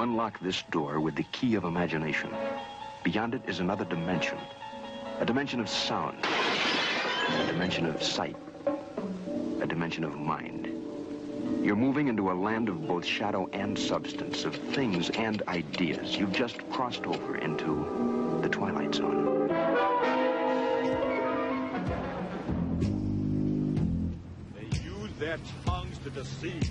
unlock this door with the key of imagination. Beyond it is another dimension. A dimension of sound. A dimension of sight. A dimension of mind. You're moving into a land of both shadow and substance, of things and ideas. You've just crossed over into the Twilight Zone. They use their tongues to deceive.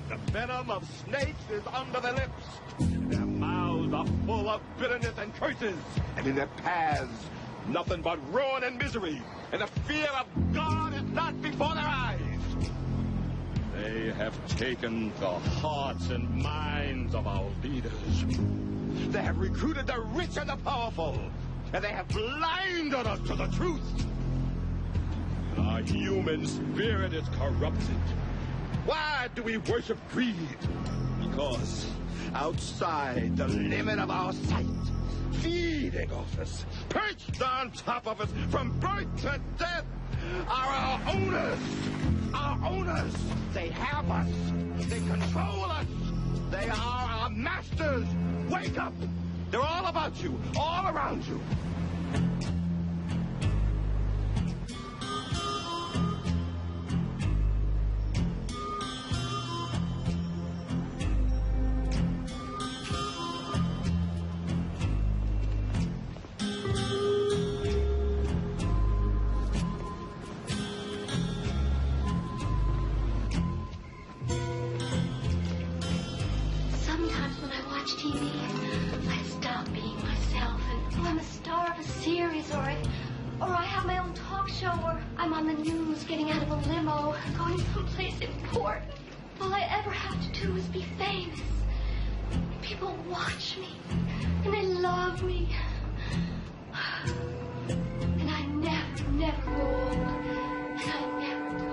The venom of snakes is under their lips. Their mouths are full of bitterness and curses. And in their paths, nothing but ruin and misery. And the fear of God is not before their eyes. They have taken the hearts and minds of our leaders. They have recruited the rich and the powerful. And they have blinded us to the truth. Our human spirit is corrupted. Why do we worship greed? Because outside the limit of our sight, feeding off us, perched on top of us from birth to death, are our owners. Our owners. They have us. They control us. They are our masters. Wake up. They're all about you, all around you. Getting out of a limo, going someplace important. All I ever have to do is be famous. People watch me, and they love me. And I never grow old, and I never die.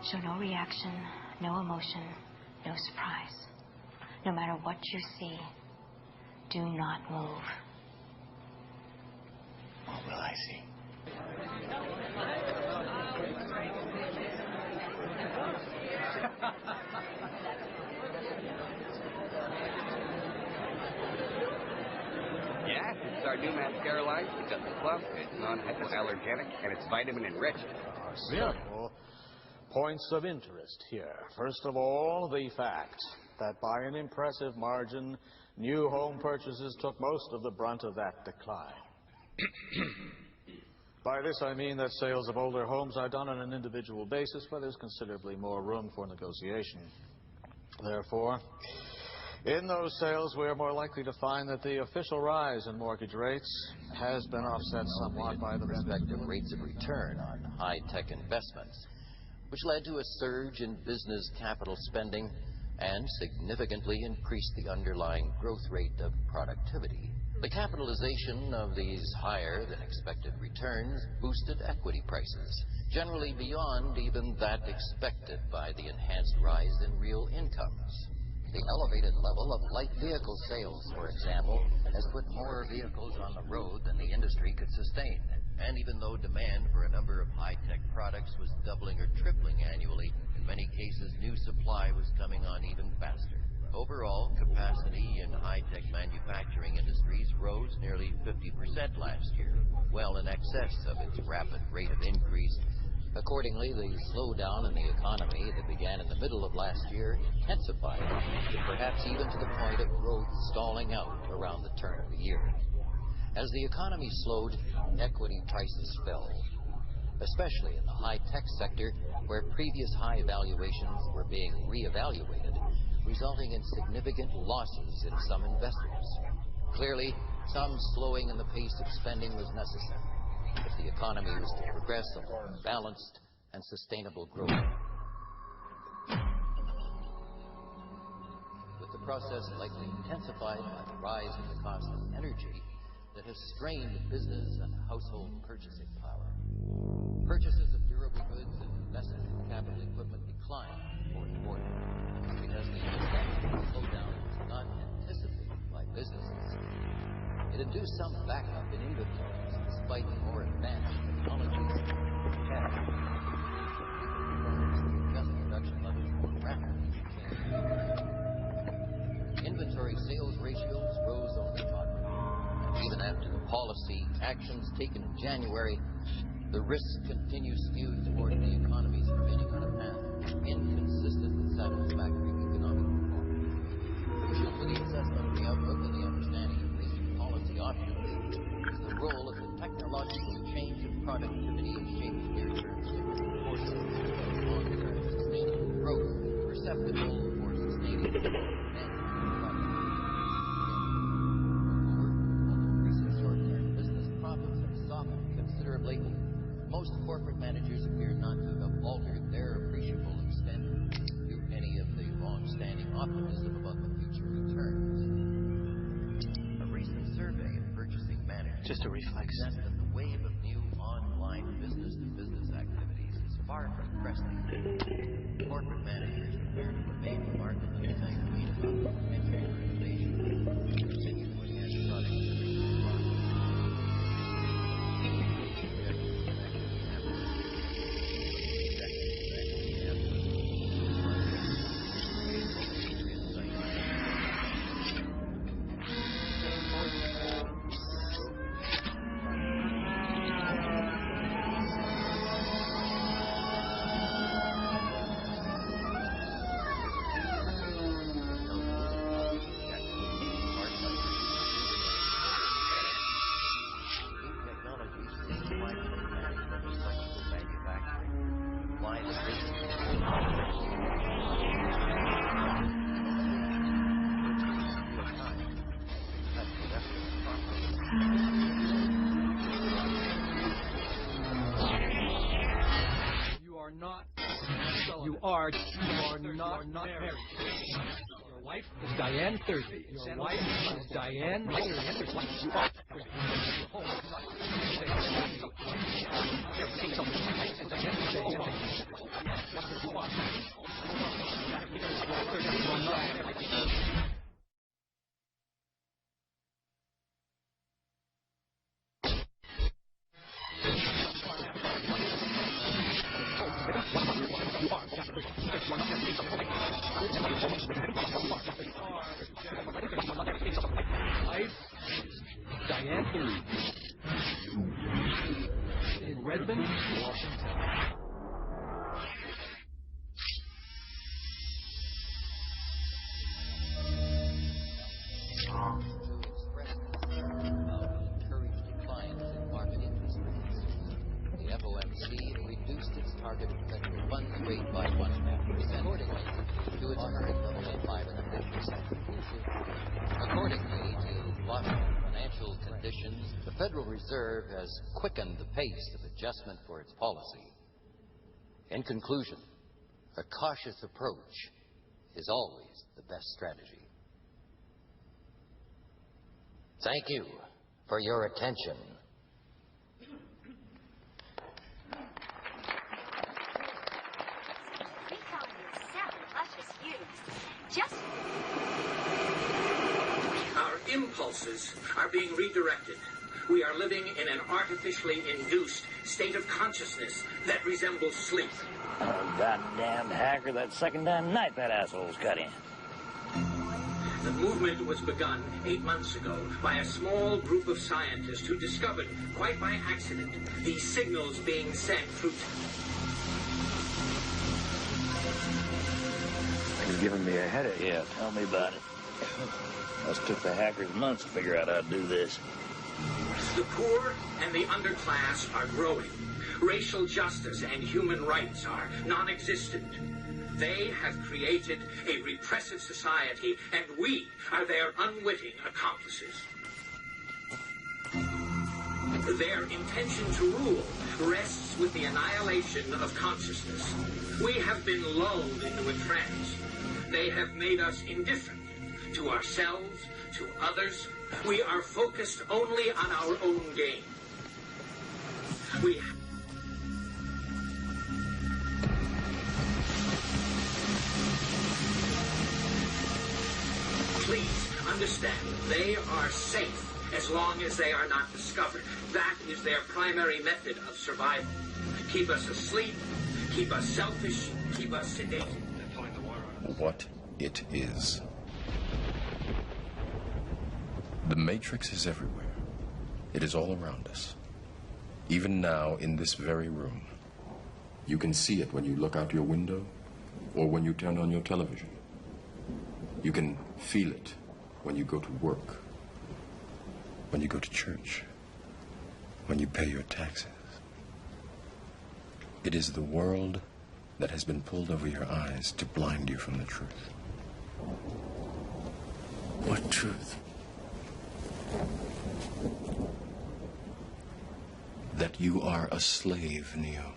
Show no reaction, no emotion, no surprise. No matter what you see, do not move. What will I see? Yeah, it's our new mascara line. It's at the club. It's non-hypoallergenic, and it's vitamin enriched. Several points of interest here. First of all, the fact that by an impressive margin, new home purchases took most of the brunt of that decline. By this I mean that sales of older homes are done on an individual basis, where there's considerably more room for negotiation. Therefore, In those sales, we are more likely to find that the official rise in mortgage rates has been offset somewhat by the respective rates of return on high-tech investments, which led to a surge in business capital spending and significantly increased the underlying growth rate of productivity. The capitalization of these higher-than-expected returns boosted equity prices, generally beyond even that expected by the enhanced rise in real incomes. The elevated level of light vehicle sales, for example, has put more vehicles on the road than the industry could sustain. And even though demand for a number of high-tech products was doubling or tripling annually, in many cases new supply was coming on even faster. Overall, capacity in high-tech manufacturing industries rose nearly 50% last year, well in excess of its rapid rate of increase. Accordingly, the slowdown in the economy that began in the middle of last year intensified, perhaps even to the point of growth stalling out around the turn of the year. As the economy slowed, equity prices fell, especially in the high-tech sector, where previous high valuations were being reevaluated, resulting in significant losses in some investors. Clearly, some slowing in the pace of spending was necessary if the economy was to progress along balanced and sustainable growth. With the process likely intensified by the rise in the cost of energy that has strained business and household purchasing power. Purchases of durable goods and investment in capital equipment declined in the fourth quarter because the economic slowdown was not anticipated by businesses. It induced some backup in inventories despite more advanced technologies had adjust production levels more rapidly to changing demand. Inventory sales ratios rose only moderately. Even after the policy actions taken in January, the risk continues skewed toward the economy's remaining on a path inconsistent with satisfactory economic performance. Crucial to the assessment of the outlook and the understanding of recent policy options is the role of the technological change in productivity in shaping near-term stimulus forces of long-term sustainable growth, perceptible for sustaining and most corporate managers appear not to have altered their appreciable extent to any of the long-standing optimism about the future returns. A recent survey of purchasing managers suggests that the wave of new online business-to-business activities is far from cresting. Corporate managers appear to remain remarkably sanguine about the potential for innovation, continue to enhance productivity. You are not married. Your wife is Diane Thursby. Your wife is Diane Diane Thursby. In Redmond, Washington. The FOMC reduced its target federal funds rate by 1.5%. accordingly to its current level of 5.5%. Accordingly to Watchmen financial conditions, the Federal Reserve has quickened the pace of adjustment for its policy. In conclusion, a cautious approach is always the best strategy. Thank you for your attention. Our impulses are being redirected. We are living in an artificially induced state of consciousness that resembles sleep. Oh, goddamn hacker, that second damn night that asshole's cut in. The movement was begun 8 months ago by a small group of scientists who discovered, quite by accident, these signals being sent through... He's giving me a headache. Yeah, tell me about it. Must took the hackers months to figure out how to do this. The poor and the underclass are growing. Racial justice and human rights are non-existent. They have created a repressive society, and we are their unwitting accomplices. Their intention to rule rests with the annihilation of consciousness. We have been lulled into a trance. They have made us indifferent to ourselves, to others. We are focused only on our own gain. Please understand, they are safe as long as they are not discovered. That is their primary method of survival. Keep us asleep, keep us selfish, keep us sedated. What it is. The Matrix is everywhere. It is all around us. Even now, in this very room. You can see it when you look out your window or when you turn on your television. You can feel it when you go to work, when you go to church, when you pay your taxes. It is the world that has been pulled over your eyes to blind you from the truth. What truth? That you are a slave, Neo.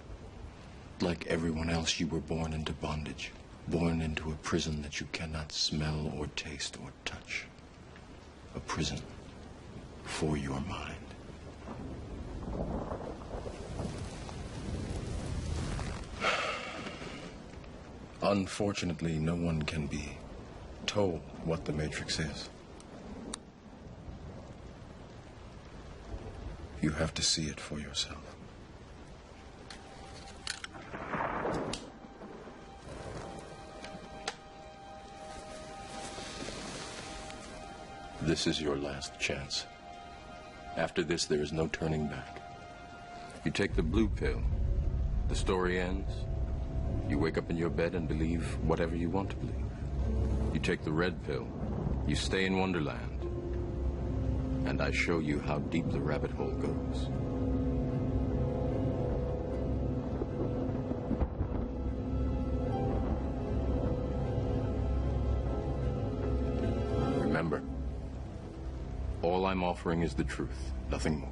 Like everyone else, you were born into bondage, born into a prison that you cannot smell or taste or touch. A prison for your mind. Unfortunately, no one can be told what the Matrix is. You have to see it for yourself. This is your last chance. After this, there is no turning back. You take the blue pill. The story ends. You wake up in your bed and believe whatever you want to believe. You take the red pill. You stay in Wonderland. And I show you how deep the rabbit hole goes. Remember, all I'm offering is the truth, nothing more.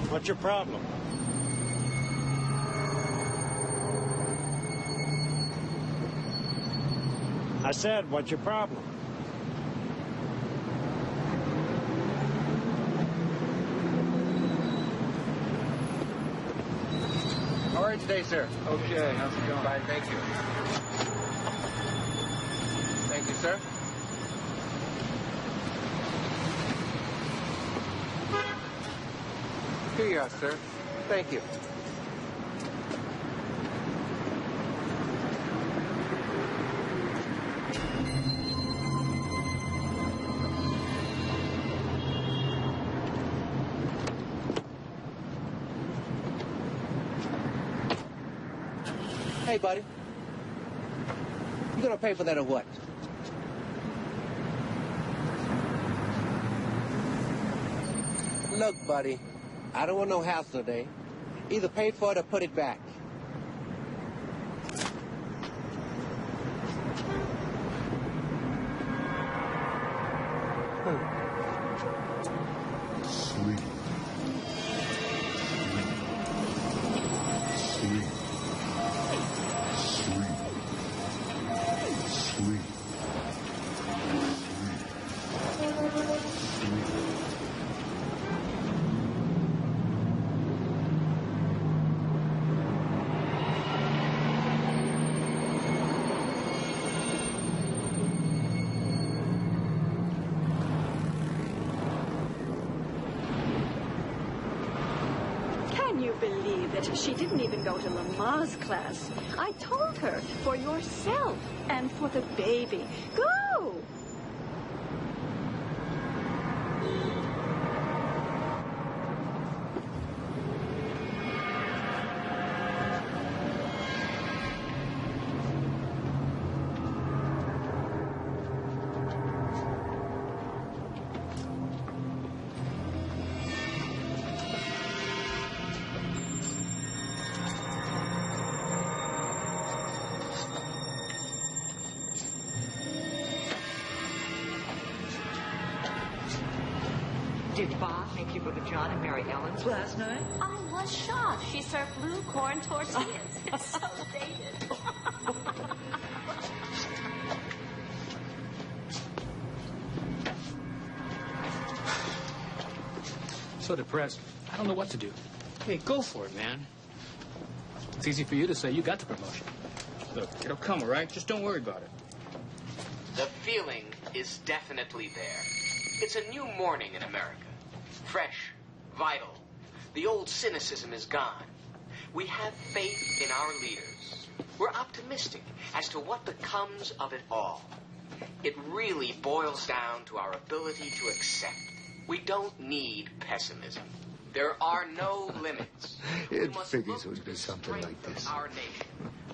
What's your problem? I said, what's your problem? How are you today, sir? Okay, how's it going? Fine, thank you. Thank you, sir. Here you are, sir. Thank you. Hey, buddy. You gonna pay for that or what? Look, buddy, I don't want no hassle today. Either pay for it or put it back. Sweet. Sweet. Sweet. Sweet. Can you believe it? She didn't even go to Lamar's class. I told her, for yourself and for the baby. Go! Did Bob make you go to John and Mary Ellen's last night? I was shocked. She served blue corn tortillas. It's so dated. So depressed. I don't know what to do. Hey, go for it, man. It's easy for you to say you got the promotion. Look, it'll come, all right? Just don't worry about it. The feeling is definitely there. It's a new morning in America. Fresh, vital. The old cynicism is gone. We have faith in our leaders. We're optimistic as to what becomes of it all. It really boils down to our ability to accept. We don't need pessimism. There are no limits. It figures it would be something like this. Our nation,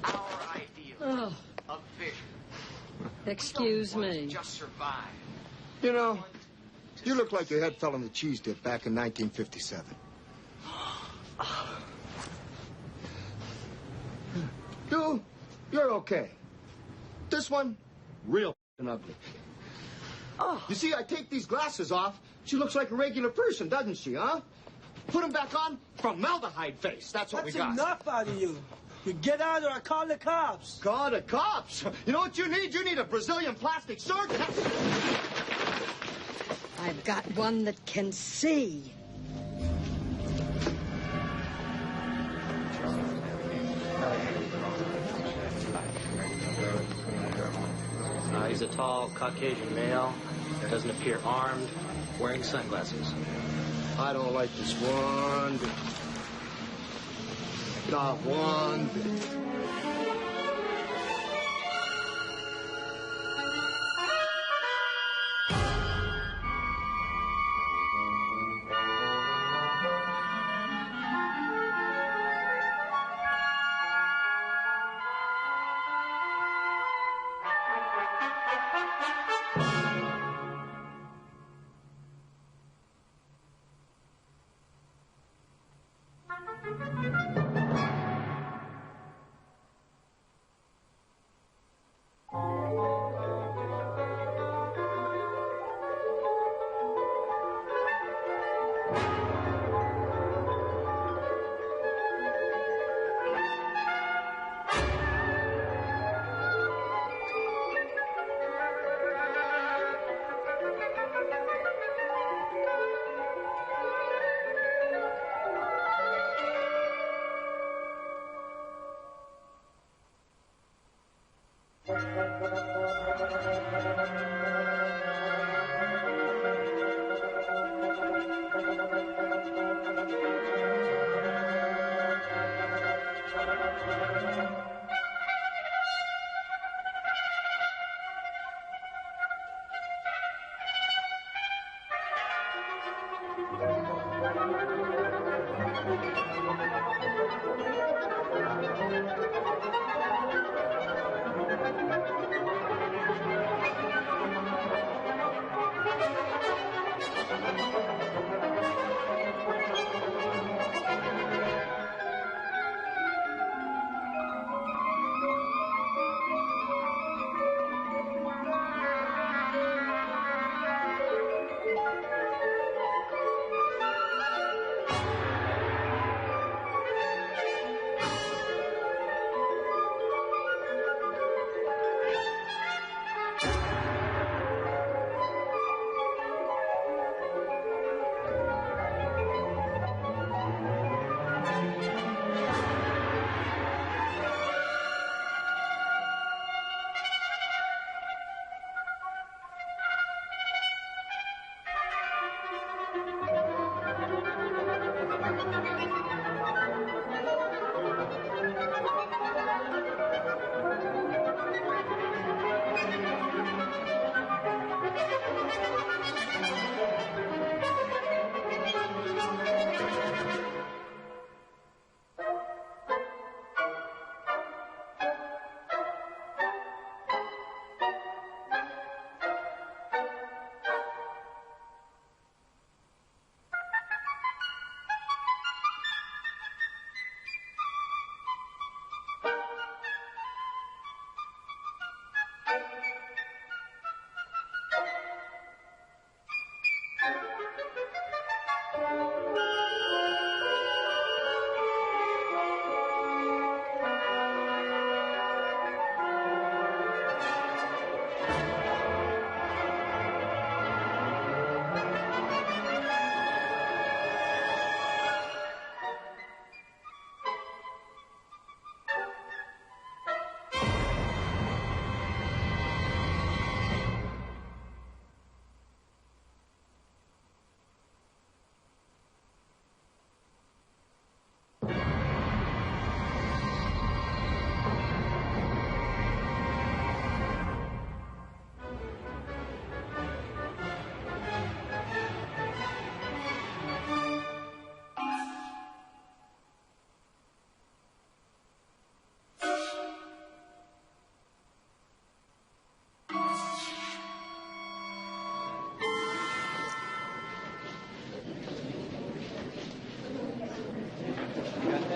our ideals of vision. Excuse me. Just survive. You know, you look like your head fell on the cheese dip back in 1957. You're okay. This one, real f***ing ugly. You see, I take these glasses off. She looks like a regular person, doesn't she, huh? Put them back on, formaldehyde face. That's what we got. That's enough out of you. You get out or I call the cops. Call the cops? You know what you need? You need a Brazilian plastic surgeon. I've got one that can see. He's a tall Caucasian male, doesn't appear armed, wearing sunglasses. I don't like this one bit. Not one bit.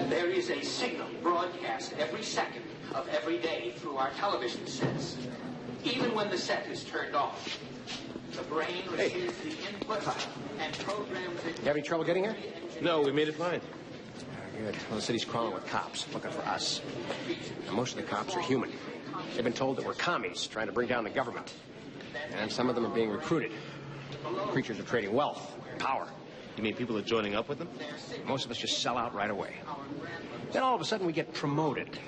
There is a signal broadcast every second of every day through our television sets. Even when the set is turned off, the brain receives the input and programs it. You having trouble getting here? No, we made it fine. Good. Well, the city's crawling with cops, looking for us. And most of the cops are human. They've been told that we're commies trying to bring down the government. And some of them are being recruited. Creatures are trading wealth, power. You mean people are joining up with them? Most of us just sell out right away. Then all of a sudden we get promoted.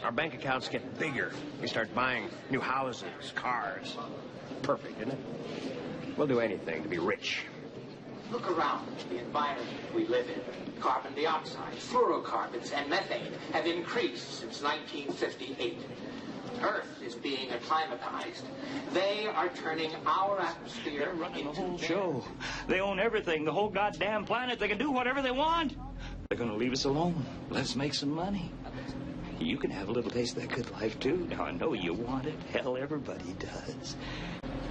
Our bank accounts get bigger. We start buying new houses, cars. Perfect, isn't it? We'll do anything to be rich. Look around the environment we live in. Carbon dioxide, fluorocarbons, and methane have increased since 1958. Earth is being acclimatized. They are turning our atmosphere into the whole show. They own everything, the whole goddamn planet. They can do whatever they want. They're going to leave us alone. Let's make some money. You can have a little taste of that good life, too. Now, I know you want it. Hell, everybody does.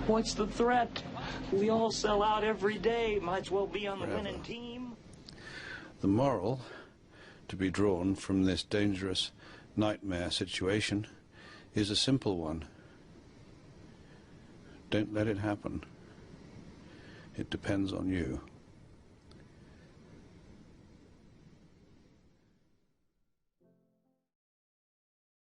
What's the threat? We all sell out every day. Might as well be on the winning team. The moral to be drawn from this dangerous nightmare situation is a simple one. Don't let it happen. It depends on you.